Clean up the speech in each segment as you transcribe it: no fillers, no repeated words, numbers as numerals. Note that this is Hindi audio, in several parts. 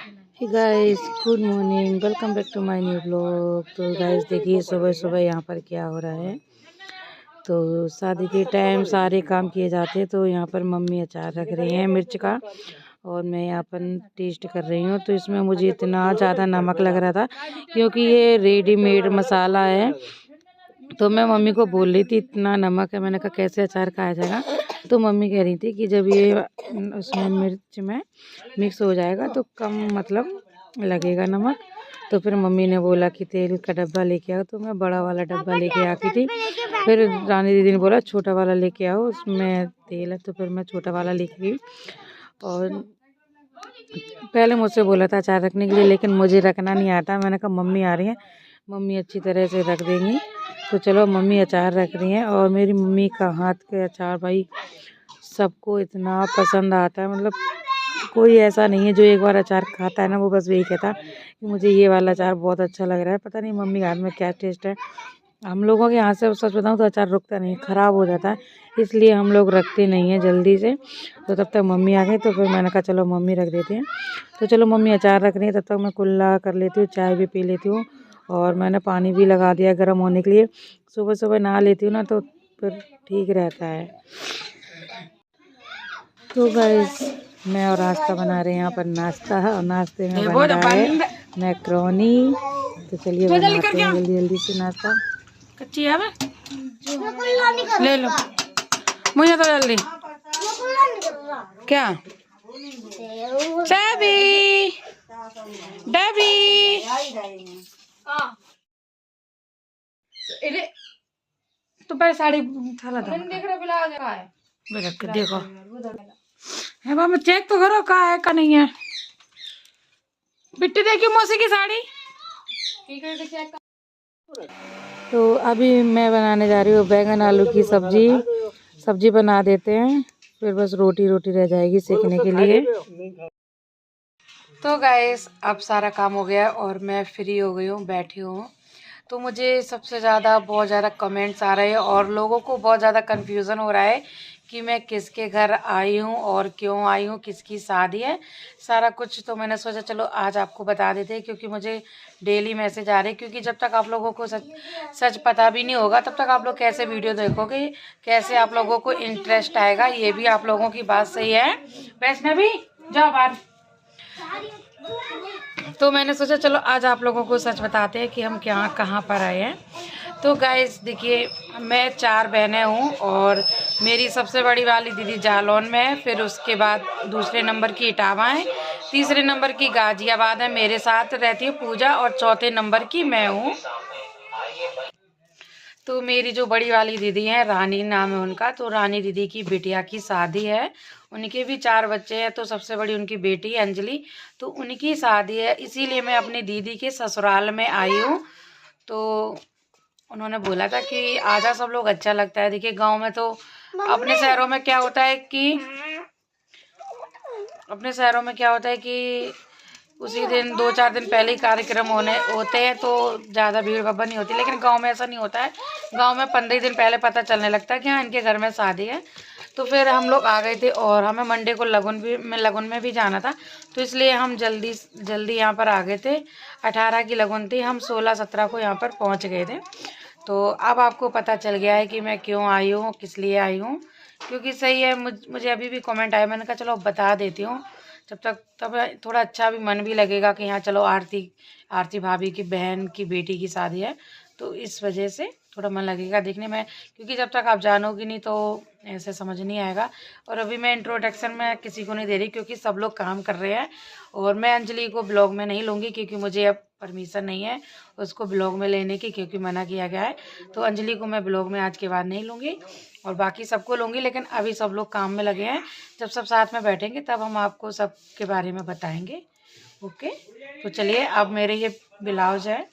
Hey guys, good morning, welcome back to my new blog. तो गाइस देखिए सुबह सुबह यहाँ पर क्या हो रहा है। तो शादी के टाइम सारे काम किए जाते हैं। तो यहाँ पर मम्मी अचार रख रही हैं मिर्च का, और मैं यहाँ पर टेस्ट कर रही हूँ। तो इसमें मुझे इतना ज़्यादा नमक लग रहा था क्योंकि ये रेडीमेड मसाला है। तो मैं मम्मी को बोल रही थी इतना नमक है, मैंने कहा कैसे अचार खाया जाएगा। तो मम्मी कह रही थी कि जब ये उसमें मिर्च में मिक्स हो जाएगा तो कम मतलब लगेगा नमक। तो फिर मम्मी ने बोला कि तेल का डब्बा लेके आओ, तो मैं बड़ा वाला डब्बा लेके आती थी। फिर रानी दीदी ने बोला छोटा वाला लेके आओ, उसमें तेल है। तो फिर मैं छोटा वाला लेके गई। और पहले मुझसे बोला था अचार रखने के लिए, लेकिन मुझे रखना नहीं आता। मैंने कहा मम्मी आ रही हैं, मम्मी अच्छी तरह से रख देंगी। तो चलो मम्मी अचार रख रही हैं। और मेरी मम्मी का हाथ के अचार भाई सबको इतना पसंद आता है, मतलब कोई ऐसा नहीं है जो एक बार अचार खाता है ना वो बस यही कहता कि मुझे ये वाला अचार बहुत अच्छा लग रहा है। पता नहीं मम्मी के हाथ में क्या टेस्ट है। हम लोगों के यहाँ से सच बताऊँ तो अचार रुकता नहीं, ख़राब हो जाता है, इसलिए हम लोग रखते नहीं हैं जल्दी से। तो तब तक मम्मी आ गई, तो फिर मैंने कहा चलो मम्मी रख देते हैं। तो चलो मम्मी अचार रख रही है, तब तक मैं कुल्ला कर लेती हूँ, चाय भी पी लेती हूँ। और मैंने पानी भी लगा दिया गर्म होने के लिए। सुबह सुबह नहा लेती हूँ ना तो फिर ठीक रहता है। तो गाइस मैं और नाश्ता बना रहे हैं यहाँ पर नाश्ता है, और नाश्ते में बन रहा है मैक्रोनी। तो चलिए बनाते हैं जल्दी जल्दी से नाश्ता। कच्ची है ले लो मुझे तो जल्दी क्या डबी डबी तो पहले साड़ी थाला था देखो है बाबा, चेक तो करो का है का नहीं है। बिट्टी देखियो मौसी की साड़ी। तो अभी मैं बनाने जा रही हूँ बैंगन आलू की सब्जी। सब्जी बना देते हैं, फिर बस रोटी रोटी रह जाएगी सेकने के लिए। तो गाइस अब सारा काम हो गया और मैं फ्री हो गई हूँ, बैठी हूँ। तो मुझे सबसे ज़्यादा बहुत ज़्यादा कमेंट्स आ रहे हैं और लोगों को बहुत ज़्यादा कन्फ्यूज़न हो रहा है कि मैं किसके घर आई हूँ और क्यों आई हूँ, किसकी शादी है, सारा कुछ। तो मैंने सोचा चलो आज आपको बता देते हैं, क्योंकि मुझे डेली मैसेज आ रहे हैं। क्योंकि जब तक आप लोगों को सच पता भी नहीं होगा तब तक आप लोग कैसे वीडियो देखोगे, कैसे आप लोगों को इंटरेस्ट आएगा। ये भी आप लोगों की बात सही है। वैष्णवी जाओ बाहर। तो मैंने सोचा चलो आज आप लोगों को सच बताते हैं कि हम क्या कहाँ पर आए हैं। तो गाइस देखिए मैं 4 बहनें हूँ और मेरी सबसे बड़ी वाली दीदी जालौन में है, फिर उसके बाद दूसरे नंबर की इटावा है, तीसरे नंबर की गाजियाबाद है, मेरे साथ रहती है पूजा, और चौथे नंबर की मैं हूँ। तो मेरी जो बड़ी वाली दीदी है रानी नाम है उनका, तो रानी दीदी की बिटिया की शादी है। उनके भी 4 बच्चे हैं, तो सबसे बड़ी उनकी बेटी है अंजलि, तो उनकी शादी है, इसीलिए मैं अपनी दीदी के ससुराल में आई हूँ। तो उन्होंने बोला था कि आजा सब लोग, अच्छा लगता है। देखिए गांव में तो अपने शहरों में क्या होता है कि उसी दिन 2-4 दिन पहले ही कार्यक्रम होते हैं, तो ज़्यादा भीड़ भाड़ नहीं होती। लेकिन गांव में ऐसा नहीं होता है, गांव में 15 दिन पहले पता चलने लगता है कि हाँ इनके घर में शादी है। तो फिर हम लोग आ गए थे और हमें मंडे को लगन में भी जाना था, तो इसलिए हम जल्दी यहाँ पर आ गए थे। 18 की लगन थी, हम 16-17 को यहाँ पर पहुँच गए थे। तो अब आपको पता चल गया है कि मैं क्यों आई हूँ, किस लिए आई हूँ। क्योंकि सही है, मुझे अभी भी कमेंट आया, मैंने कहा चलो अब बता देती हूँ, जब तक तब थोड़ा अच्छा भी मन भी लगेगा कि हाँ चलो आरती भाभी की बहन की बेटी की शादी है, तो इस वजह से थोड़ा मन लगेगा देखने में। क्योंकि जब तक आप जानोगी नहीं तो ऐसे समझ नहीं आएगा। और अभी मैं इंट्रोडक्शन में किसी को नहीं दे रही क्योंकि सब लोग काम कर रहे हैं, और मैं अंजलि को ब्लॉग में नहीं लूँगी क्योंकि मुझे अब परमिशन नहीं है उसको ब्लॉग में लेने की, क्योंकि मना किया गया है। तो अंजलि को मैं ब्लॉग में आज के बाद नहीं लूँगी और बाकी सबको लूँगी, लेकिन अभी सब लोग काम में लगे हैं। जब सब साथ में बैठेंगे तब हम आपको सब के बारे में बताएंगे। ओके, तो चलिए। अब मेरे ये ब्लाउज है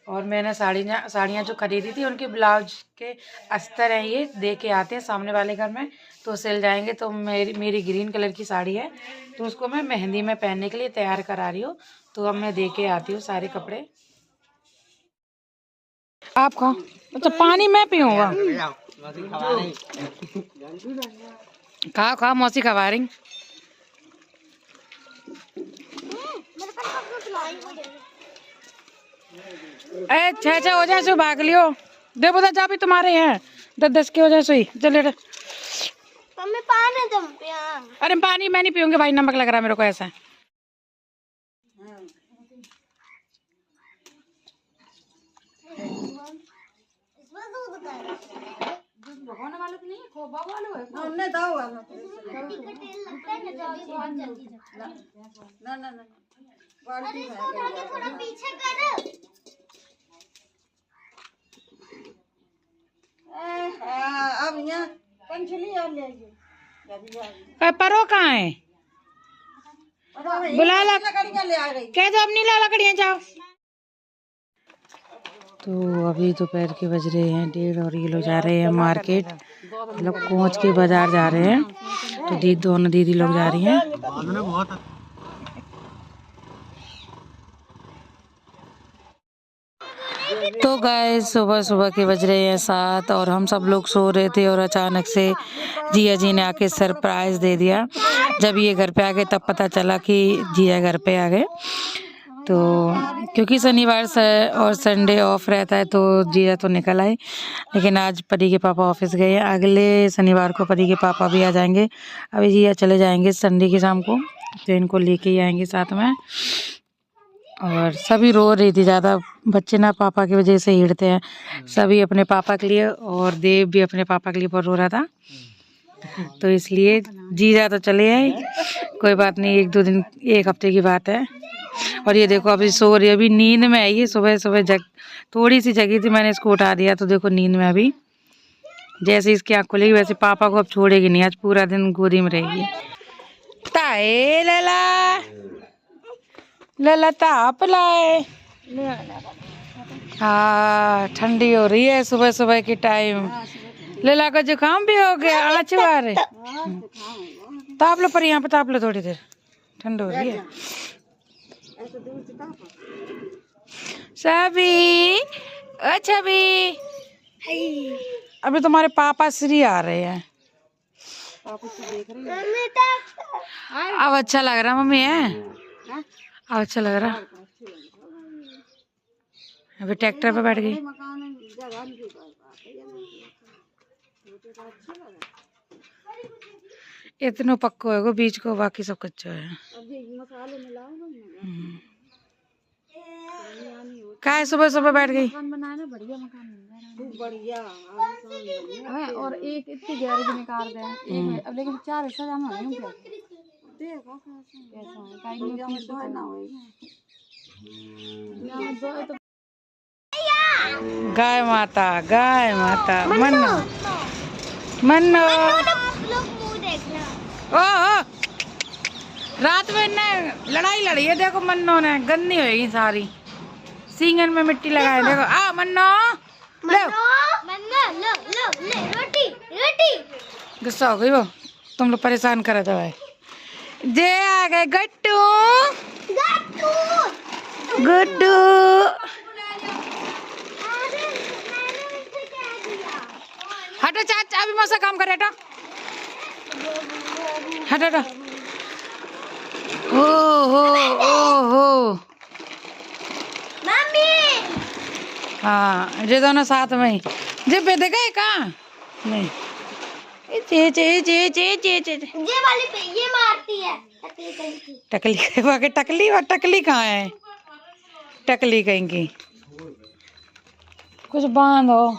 और मैंने साड़ियाँ जो खरीदी थी उनके ब्लाउज के अस्तर हैं, ये दे के आते हैं सामने वाले घर में, तो सिल जाएंगे। तो मेरी ग्रीन कलर की साड़ी है, तो उसको मैं मेहंदी में पहनने के लिए तैयार करा रही हूँ। तो अब मैं दे के आती हूँ सारे कपड़े। आप खाओ, अच्छा पानी मैं पीऊँगा। खाओ खाओ, मौसी खवा रही। ए 6 हो जाए सो भाग लियो। दे बोला जा भी तुम्हारे हैं 10 के हो जाए सोई चले। मम्मी पानी तुम पिया। अरे पानी मैं नहीं पीऊंगी भाई, नमक लग रहा है मेरे को ऐसा। पीछे कर। अब यहाँ पंचली और ले परो कहाँ है? बुला ला लकड़ियाँ ले आ रही। कह दो अब नहीं ला लकड़ियाँ जाओ। तो अभी दोपहर के बज रहे हैं 1:30 और ये लोग जा रहे हैं मार्केट। लोग कोंच के बाजार जा रहे हैं। तो दोनों दीदी लोग जा रही हैं। तो गाइस सुबह सुबह के बज रहे हैं 7 और हम सब लोग सो रहे थे और अचानक से जिया जी ने आके सरप्राइज दे दिया। जब ये घर पे आ गए तब पता चला कि जिया घर पे आ गए। तो क्योंकि शनिवार से और संडे ऑफ रहता है तो जिया तो निकल आई, लेकिन आज परी के पापा ऑफिस गए हैं। अगले शनिवार को परी के पापा भी आ जाएंगे। अभी जिया चले जाएंगे संडे की शाम को, तो इनको लेके ही आएंगे साथ में। और सभी रो रही थी ज़्यादा, बच्चे ना पापा की वजह से हिड़ते हैं। सभी अपने पापा के लिए और देव भी अपने पापा के लिए बहुत रो रहा था। तो इसलिए जीजा तो चले आए, कोई बात नहीं, 1-2 दिन 1 हफ्ते की बात है। और ये देखो अभी सो रही है, अभी नींद में आई है। सुबह सुबह थोड़ी सी जगी थी, मैंने इसको उठा दिया तो देखो नींद में अभी जैसे इसकी आँख खुलेगी वैसे पापा को अब छोड़ेगी नहीं, आज पूरा दिन गोदी में रहेगी। ताए लला लला ताप लाए। हाँ ठंडी हो रही है सुबह सुबह के टाइम। लला का जुकाम भी हो गया, आँच आ रहे। ताप लो पर यहाँ पे ताप लो थोड़ी देर, ठंड हो रही है। सभी अच्छा भी अभी तुम्हारे पापा श्री आ रहे हैं। अब अच्छा लग रहा मम्मी है, अब अच्छा लग रहा। अभी ट्रैक्टर पे बैठ गई। इतना पक्को है वो बीच को, बाकी सब कच्चा है। काय सुबह सुबह बैठ गई। बढ़िया और एक इतनी गैरेज में कार दे अब, लेकिन 4 हिस्सा जाना है क्या? देखो कैसा है गाय माता मन्नो मन्नो। ओ रात में ने लड़ाई लड़ी है, देखो मन्नो ने गंदी होगी सारी, सींगन में मिट्टी लगाए। देखो आ मन्नो ले रोटी रोटी। गुस्सा हो गई वो, तुम लोग परेशान कर दो भाई। जे आ गए गट्टू गुड्डू। हटो चाचा, अभी मौसा काम करे। हटो हटो। ओ मम्मी। हाँ ये दोनों साथ में ही। जे पे गए कहाँ नहीं। चे चे चे चे चे चे ये वाली पे ये मारती है टकली। टकली कहाँ है? टकली कहीं की, कुछ बांधो।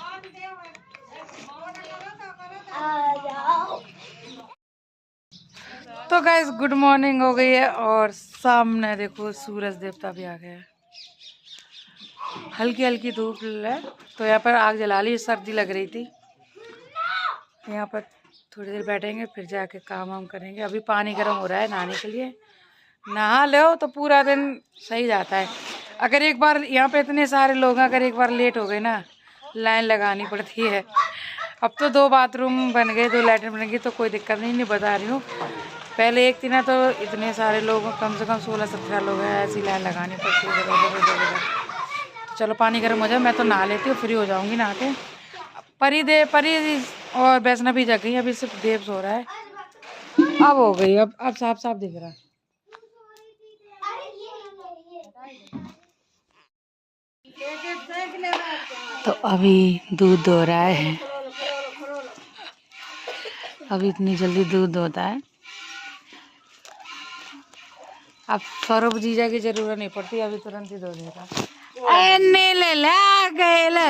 तो गाइस गुड मॉर्निंग हो गई है और सामने देखो सूरज देवता भी आ गया है। हल्की हल्की धूप है तो यहाँ पर आग जला ली, सर्दी लग रही थी। यहाँ पर थोड़ी देर बैठेंगे फिर जाके काम वाम करेंगे। अभी पानी गर्म हो रहा है नहाने के लिए, नहा लो तो पूरा दिन सही जाता है। अगर एक बार यहाँ पे इतने सारे लोग अगर एक बार लेट हो गए ना, लाइन लगानी पड़ती है। अब तो 2 बाथरूम बन गए, 2 लैट्रिन बन गई तो कोई दिक्कत नहीं बता रही हूँ। पहले एक थी ना तो इतने सारे लोग, कम से कम 16-17 लोग हैं, ऐसी लाइन लगानी पड़ती है। चलो पानी गर्म हो जाए, मैं तो नहा लेती हूँ, फ्री हो जाऊँगी नहा के। परी और वैष्णव भी जग गई, अभी सिर्फ देव सो रहा है। अब हो गई, अब साफ साफ दिख रहा है। तो अभी दूध दो रहा है, अभी इतनी जल्दी दूध होता है। अब सौरभ जीजा की जरूरत नहीं पड़ती, अभी तुरंत ही दो देगा।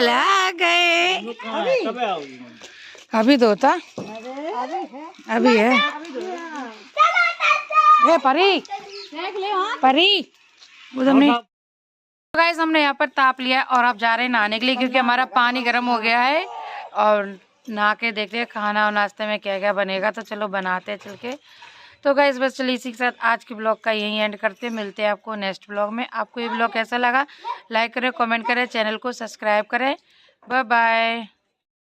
ला गए अभी दोता, अभी है। ए परी परी उधर नहीं। गाइस हमने यहाँ पर ताप लिया और अब जा रहे हैं नहाने के लिए, क्योंकि हमारा पानी गर्म हो गया है। और नहा के देखते हैं खाना और नाश्ते में क्या क्या बनेगा, तो चलो बनाते हैं चल के। तो गाइस बस चलिए इसी के साथ आज के ब्लॉग का यही एंड करते हैं। मिलते हैं आपको नेक्स्ट ब्लॉग में। आपको ये ब्लॉग कैसा लगा लाइक करें, कमेंट करें, चैनल को सब्सक्राइब करें। Bye bye.